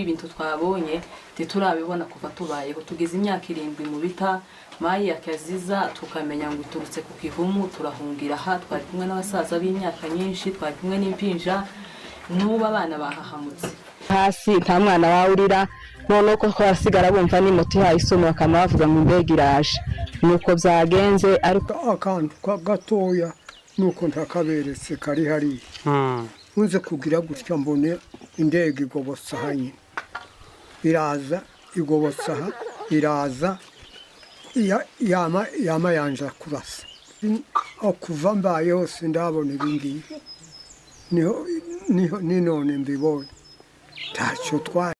twebwe ibintu twabonye titurabibona kuva tubayeho tugeze imyaka 7 mu bita mayi akaziza tukamenya ngo turutse ku kivumu turahungira ha twari kumwe n'abasaza b'imyaka nyinshi twari kumwe n'impinja n'ubu abana bahahamutse hasi nta mwana wawurira none ko twasigara bumva ni moto yayisoma akamavuga ngo indege iraje nuko byagenze ariko akantu gatoya nuko ntakaberetse kari hari nze kugira gutya mbone indege igobosahanye iraza igobosaha iraza yama yanja kurasa okuva mbaye yose ndabona ibingibi niho none mbibonye ntacyo twaye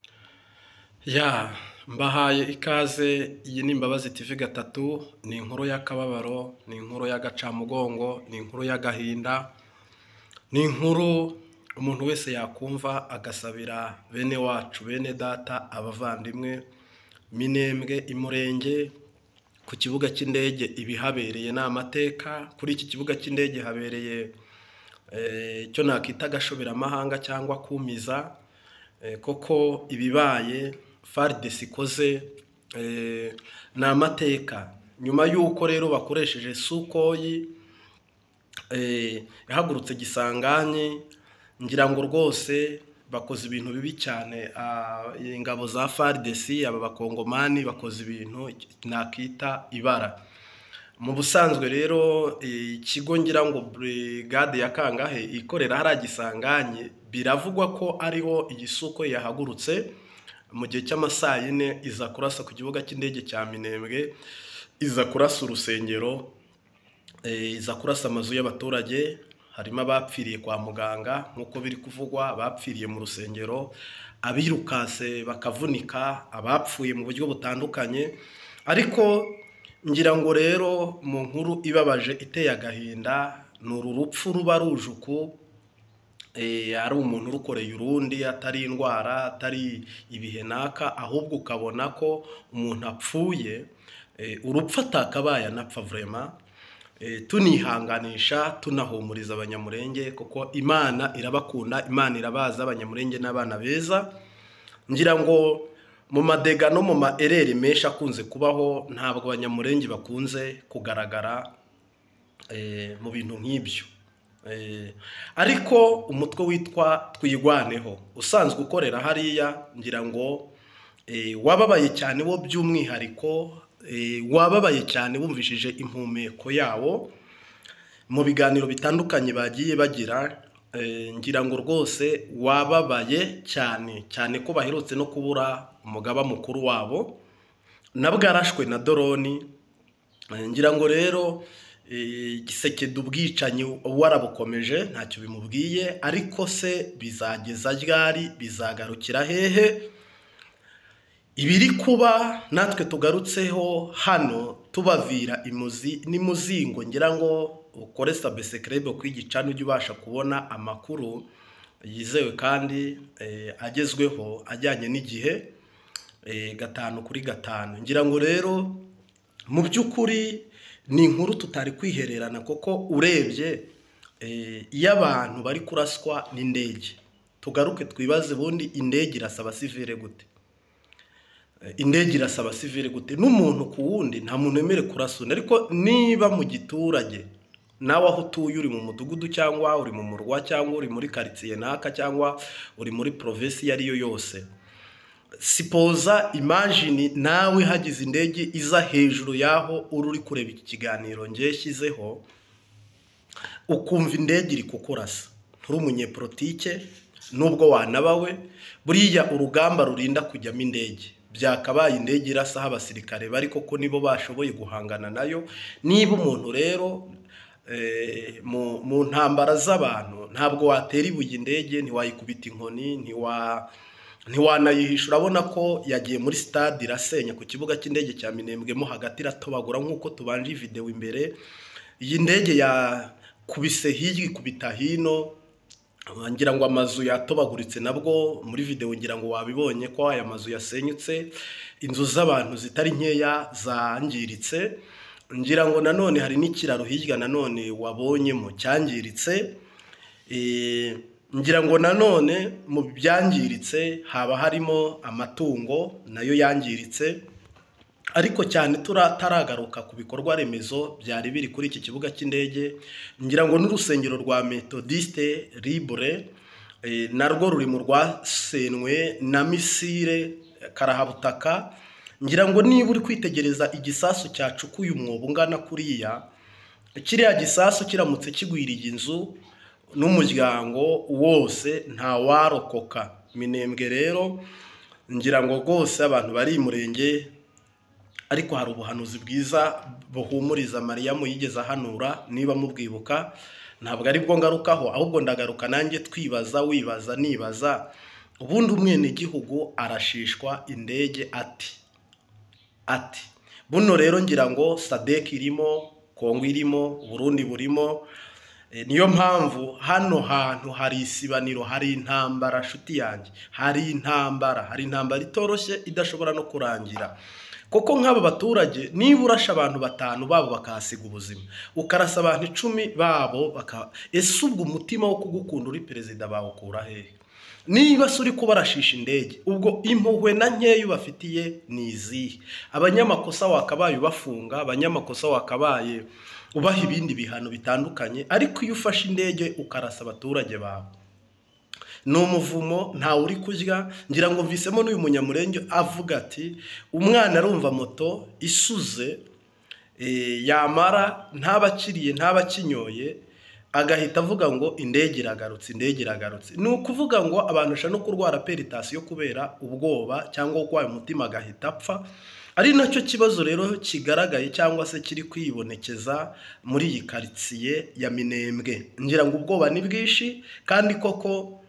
ya mbahaye ikaze. Iyi ni Imbabazi TV gatatu, ni inkuru y'akababaro, ni inkuru y'agacamugongo, ni inkuru y'agahinda, ni inkuru umuntu wese yakumva agasabira bene wacu, bene data, abavandimwe, Minembwe, Imurenge, ku kibuga cy'indege ibihabereye n'amateka. Kuri iki kibuga cy'indege habereye cyo nakita gashoberamahanga cyangwa kumiza, koko ibibaye FARDC ikoze n'amateka. Nyuma y'uko rero bakoresheje Sukoyi yahagurutse gisanganye, ngira ngo rwose bakoze ibintu bibi cyane. Ingabo za FARDC aba bakongomani bakoze ibintu nakita ibara. Mu busanzwe rero ikigo ngira ngo brigade ya Kangahe ikorera haragisanganye, biravugwa ko ariho igisuko yahagurutse mu gihe cy'amasaa 4 iza kurasa ku kibuga cy'indege cya Minembwe, iza kurasa urusengero, iza kurasa amazu y'abaturage. Harimo abapfiriye kwa muganga nk'uko biri kuvugwa, abapfiriye mu rusengero, abirukase bakavunika, abapfuye mu buryo butandukanye. Ariko ngira ngo rero mu nkuru ibabaje iteye agahinda ni uru rupfu ruba rujuku, ari umuntu urukoreye urundi, atari indwara, atari ibihenaka, ahubwo ukabona ko umuntu apfuye urupfu atakabaye anapfa vraiment. Tunihanganisha, tunahumuriza abanyamurenge kuko Imana irabakunda, Imana irabaza abanyamurenge n'abana beza. Ngira ngo mu madega no mu maerere menshi akunze kubaho, ntabwo abanyamurenge bakunze kugaragara mu bintu nk'ibyo. Ariko umutwe witwa Twigwaneho usanzwe ukorera hariya, ngira ngo wababaye cyane wo by'umwihariko, wababaye cyane bumvishije impumeko yawo mu biganiro bitandukanye bagiye bagira. Ngira ngo rwose wababaye cyane cyane ko baherutse no kubura umugaba mukuru wabo, nabwo arashwe na doroni. Ngira ngo rero gisekeda ubwicanyi warabukomeje, ntacyo bimubwiye. Ariko se bizageza ryari? Bizagarukira hehe? Ibiri kuba natwe tugarutseho hano tubavira imuzi n'imuzingo. Ngira ngo ukore subscribe kwigicana ujye ubasha kubona amakuru yizewe kandi agezweho ajyanye n'igihe, 5 kuri 5. Ngira ngo rero mu by'ukuri ni inkuru tutari kwihererana, kuko urebye iyo abantu bari kuraswa n'indege, tugaruke twibaze bundi indege irasaba sivile gute? Indege irasaba sivile gute? N'umuntu ku wundi nta muntu emere kurasuna. Ariko niba mu giturage nawe aho utuye, uri mu mudugudu cyangwa uri mu murwa cyangwa uri muri quartier naka cyangwa uri muri province yariyo yose, sipoza imagine nawe hagize indege iza hejuru yaho uri kureba iki kiganiro ngeshyizeho, ukumva indege iri kukurasa, nturi umunyepolitike nubwo wanabawe. Buriya urugamba rurinda kujyamo indege, byakabaye indege irasaho abasirikare bari koko nibo bashoboye guhangana nayo. Niba umuntu rero mu ntambara z'abantu, ntabwo watera ibuye indege, ntiwayikubita inkoni, ntiwanayihisha. Urabona ko yagiye muri stade irasenya ku kibuga cy'indege cya Minembwe mo hagati iratobagura nk'uko tubanje video imbere. Iyi ndege yakubise hirya ikubita hino, ngira ngo amazu yatobaguritse nabwo muri video ngira ngo wabibonye ko aya mazu yasenyutse, inzu z'abantu zitari nkeya zangiritse. Ngira ngo nanone hari n'ikiraro hirya nanone wabonyemo cyangiritse. ngira ngo nanone mu byangiritse haba harimo amatungo nayo yangiritse, ariko cyane taragaruka ku bikorwa remezo byari biri kuri iki kibuga cy'indege. Ngira ngo n'urusengero rwa Methodiste Libre narwo ruri mu rwasenwe na misile karahabutaka. Ngira ngo niba uri kwitegereza igisasu cyacukuye umwobo ungana kuriya, kiriya gisasu kiramutse kigwiriye inzu n'umuryango wose nta warokoka. Minembwe rero ngira ngo rwose abantu bari Murenge, ariko hari ubuhanuzi bwiza buhumuriza Mariyamu yigeze ahanura, niba mubwibuka. Ntabwo ari bwo ngarukaho, ahubwo ndagaruka nanjye twibaza, wibaza, nibaza, ubundi umwene gihugu arashishwa indege ati buno rero ngira ngo Sadek irimo, Kongo irimo, Burundi burimo. Niyo mpamvu hano hantu hari isibaniro, hari intambara shuti yanjye, hari intambara itoroshye idashobora no kurangira. Koko nk'aba baturage niba urasha abantu 5 babo bakahasiga ubuzima, ukarasa abantu 10 babo ese ubwo umutima wo kugukunda uri perezida bawukura hehe? Niba suri kubarashisha indege, ubwo impuhwe na nkeyo bafitiye nizihe? Abanyamakosa wakabaye ubafunga, abanyamakosa wakabaye ubaha ibindi bihano bitandukanye, ariko iyo ufashe indege ukarasa abaturage bawe ni umuvumo, nta uri kurya. Ngira ngo mvisemo n'uyu munyamurenge avuga ati umwana arumva moto isuze yamara ntabakiriye ntabakinyoye agahita avuga ngo indege iragarutse. Ni ukuvuga ngo abantu bashaka no kurwara peritasiyo kubera ubwoba cyangwa urwaye umutima agahita apfa. Ari nacyo kibazo rero kigaragaye cyangwa se kiri kwibonekeza muri iyi karitsiye ya Minembwe. Ngira ngo ubwoba ni bwishi, kandi koko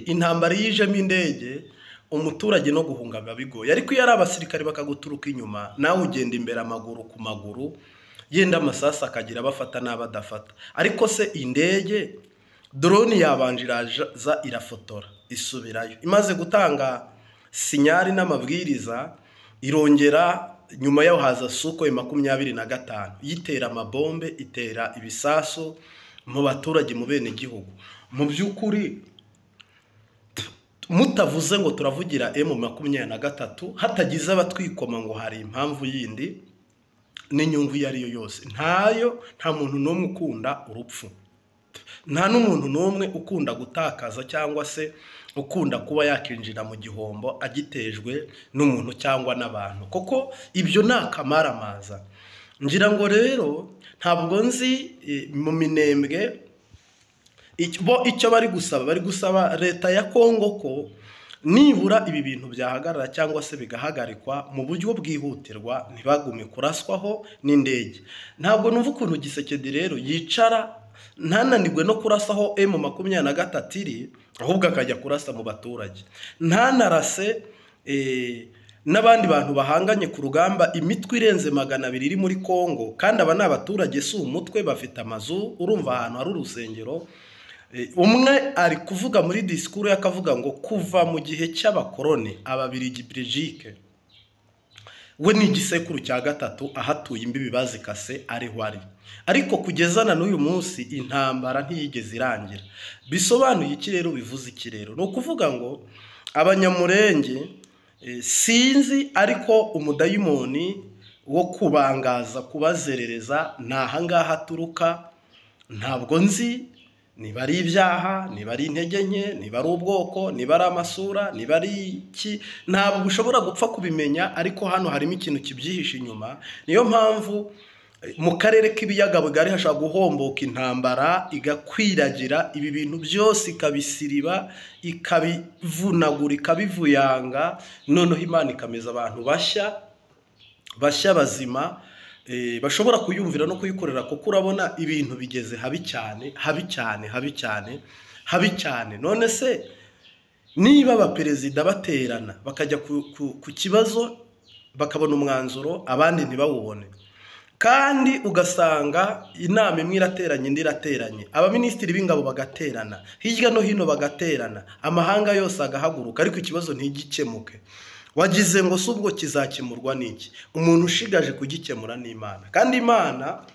intambara yijemo indege umuturage no guhunga bigoye. Ariko iyo ari abasirikare bakaguturuka inyuma, nawe ugenda imbere amaguru ku maguru, yenda amasasa akagira abafata n'abadafata. Ariko se indege drone yabanje iraza irafotora isubirayo, imaze gutanga sinyari n'amabwiriza, irongera nyuma yaho haza Sukhoi 25 yitera amabombe, itera ibisasu mu baturage, mu bene gihugu. Mu by'ukuri mutavuze ngo turavugira M23 hatagize abatwikoma ngo hari impamvu yindi n'inyungu iyo ariyo yose, nta muntu n'umwe ukunda urupfu, nta n'umuntu n'umwe ukunda gutakaza cyangwa se ukunda kuba yakinjira mu gihombo agitejwe n'umuntu cyangwa n'abantu. Koko ibyo ni akamaramaza. Ngira ngo rero ntabwo nzi mu Minembwe icyo bari gusaba leta ya Kongo ko nibura ibi bintu byahagarara cyangwa se bigahagarikwa mu buryo bwihutirwa, ntibagume kuraswaho n'indege. Ntabwo numva ukuntu Gisekedi rero yicara ntananirwe no kurasaho M23 iri, ahubwo akajya kurasa mu baturage. Ntanarase n'abandi bantu bahanganye ku rugamba, imitwe irenze 200 iri muri Kongo, kandi aba n'abaturage si umutwe, bafite amazu. Urumva ahantu hari urusengero. Umwe ari kuvuga muri disikuru yakavuga ngo kuva mu gihe cy'abakorone Ababiligi Belgique, we ni igisekuru cya 3 ahatuye imbibi bazikase ariho ari. Ariko kugezana n'uyu munsi intambara ntiyigeze irangira. Bisobanuye iki rero? Bivuze iki rero? Ni ukuvuga ngo abanyamurenge sinzi, ariko umudayimoni wo kubangaza kubazerereza nahangaha aturuka. Ntabwo nzi niba ari ibyaha, niba ari intege nke, niba ari ubwoko, niba ari amasura, niba ari iki, ntabwo ushobora gupfa kubimenya. Ariko hano harimo ikintu kibyihishe inyuma. Niyo mpamvu mu karere k'ibiyaga bigari hashobora guhomboka intambara igakwiragira, ibi bintu byose ikabisiriba, ikabivunagura, ikabivuyanga, noneho Imana ikameza abantu bashya bazima, bashobora kuyumvira no kuyikorera. Kuko urabona ibintu bigeze habi cyane. None se niba abaperezida baterana bakajya ku kibazo bakabona umwanzuro, abandi ntibawubone, kandi ugasanga inama imwe irateranye indi irateranye, abaminisitiri b'ingabo bagaterana, hirya no hino bagaterana, amahanga yose agahaguruka, ariko ikibazo ntigikemuke, wagize ngo subwo kizakemurwa n'iki? Umuntu ushigaje kugikemura n'Imana. Kandi Imana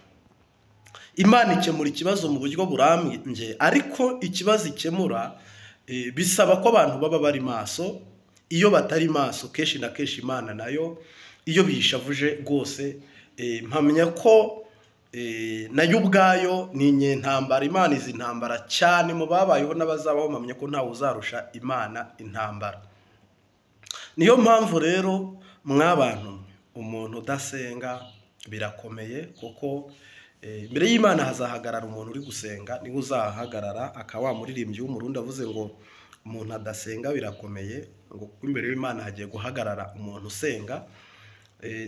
Imana ikemura ikibazo mu buryo burambye, ariko ikibazo ikemura bisaba ko abantu baba bari maso. Iyo batari maso kenshi na kenshi Imana nayo iyo bishavuje rwose mpamya ko nayo ubwayo ni inyentambara. Imana izi intambara cyane mu babayeho n'abazabaho, mpamya ko ntawe uzarusha Imana intambara. Niyo mpamvu rero mwabantu, umuntu udasenga birakomeye, kuko mbere y'Imana hazahagarara umuntu uri gusenga, niwe uzahagarara. Akaba wamuririmbyi w'umurundi avuze ngo umuntu adasenga birakomeye, ngo imbere y'Imana hagiye guhagarara umuntu usenga.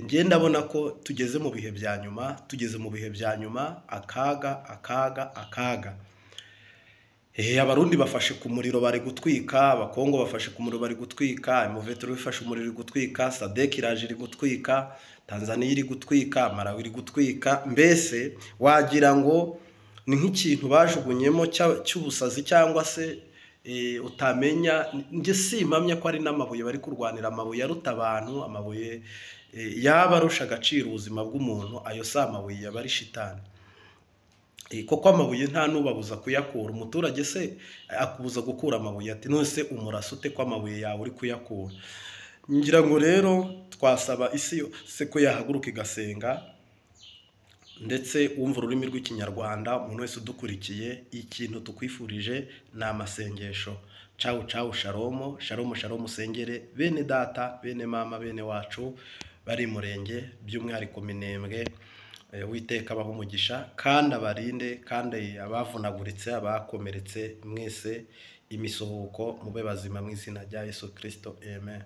Ngiye ndabona ko tugeze mu bihe bya nyuma, akaga. Abarundi bafashe ku muriro bari gutwika, abakongo bafashe ku muriro bari gutwika, Muvetero bifashe umuriro iri gutwika, Sadek iraje iri gutwika, Tanzania iri gutwika, Malawi iri gutwika. Mbese wagira ngo ni nk'ikintu bajugunyemo cy'ubusazi, cyangwa se utamenya. Nge simpamya ko ari n'amabuye bari kurwanira, amabuye aruta abantu, amabuye yaba arusha agaciro ubuzima bw'umuntu. Ayo si amabuye yaba ari shitani, kuko amabuye nta nubabuza kuyakura. Umuturage se akubuza gukura amabuye ati none se umurasa ute ko amabuye yawe uri kuyakura? Ngira ngo rero twasaba isi yose ko yahaguruka igasenga, ndetse wumva ururimi rw'ikinyarwanda. Umuntu wese udukurikiye, ikintu tukwifurije ni amasengesho. Ciao shalom, usengere bene data, bene mama, bene wacu bari Murenge, by'umwihariko Minembwe. Uwiteka abaha umugisha kandi abarinde, kandi abavunaguritse, abakomeretse mwese imisohoko mube bazima mu izina rya Yesu Kristo, amen.